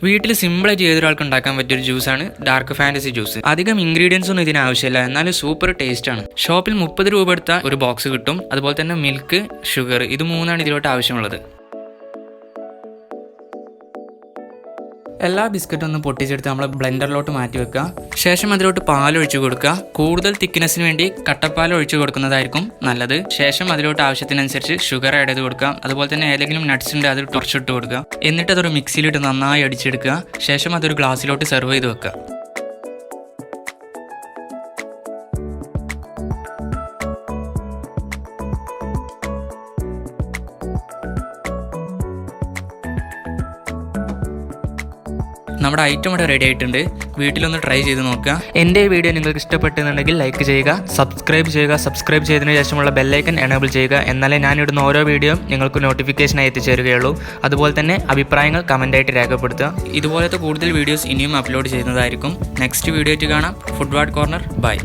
വീട്ടിൽ സിമ്പിളായിട്ട് ഏതൊരാൾക്ക് ഉണ്ടാക്കാൻ പറ്റിയൊരു ജ്യൂസാണ് ഡാർക്ക് ഫാന്റസി ജ്യൂസ്. അധികം ഇൻഗ്രീഡിയൻസ് ഒന്നും ഇതിന് ആവശ്യമില്ല, എന്നാലും സൂപ്പർ ടേസ്റ്റ് ആണ്. ഷോപ്പിൽ 30 രൂപ എടുത്ത ഒരു ബോക്സ് കിട്ടും. അതുപോലെ തന്നെ മിൽക്ക്, ഷുഗർ, ഇത് മൂന്നാണ് ഇതിലോട്ട് ആവശ്യമുള്ളത്. എല്ലാ ബിസ്ക്കറ്റും ഒന്ന് പൊട്ടിച്ചെടുത്ത് നമ്മൾ ബ്ലെൻഡറിലോട്ട് മാറ്റി വെക്കുക. ശേഷം അതിലോട്ട് പാൽ ഒഴിച്ചു കൊടുക്കുക. കൂടുതൽ തിക്നെസ്സിന് വേണ്ടി കട്ടപ്പാൽ ഒഴിച്ചു കൊടുക്കുന്നതായിരിക്കും നല്ലത്. ശേഷം അതിലോട്ട് ആവശ്യത്തിനനുസരിച്ച് ഷുഗർ ആഡ് ചെയ്ത് കൊടുക്കുക. അതുപോലെ തന്നെ ഏതെങ്കിലും നട്ട്സ് ഉണ്ട് അത് കുറച്ചിട്ട് കൊടുക്കുക. എന്നിട്ട് അതൊരു മിക്സിയിലിട്ട് നന്നായി അടിച്ചെടുക്കുക. ശേഷം അതൊരു ഗ്ലാസ്സിലോട്ട് സെർവ് ചെയ്ത് വെക്കുക. നമ്മുടെ ഐറ്റം ഇവിടെ റെഡി ആയിട്ടുണ്ട്. വീട്ടിലൊന്ന് ട്രൈ ചെയ്ത് നോക്കുക. എൻ്റെ ഈ വീഡിയോ നിങ്ങൾക്ക് ഇഷ്ടപ്പെട്ടെന്നുണ്ടെങ്കിൽ ലൈക്ക് ചെയ്യുക, സബ്സ്ക്രൈബ് ചെയ്യുക. സബ്സ്ക്രൈബ് ചെയ്തതിന് ശേഷമുള്ള ബെല്ലൈക്കൻ എനേബിൾ ചെയ്യുക. എന്നാലേ ഞാനിടുന്ന ഓരോ വീഡിയോയും നിങ്ങൾക്ക് നോട്ടിഫിക്കേഷനായി എത്തിച്ചേരുകയുള്ളൂ. അതുപോലെ തന്നെ അഭിപ്രായങ്ങൾ കമൻ്റായിട്ട് രേഖപ്പെടുത്തുക. ഇതുപോലത്തെ കൂടുതൽ വീഡിയോസ് ഇനിയും അപ്ലോഡ് ചെയ്യുന്നതായിരിക്കും. നെക്സ്റ്റ് വീഡിയോ ആയിട്ട് കാണാം. Food ward corner. ബൈ.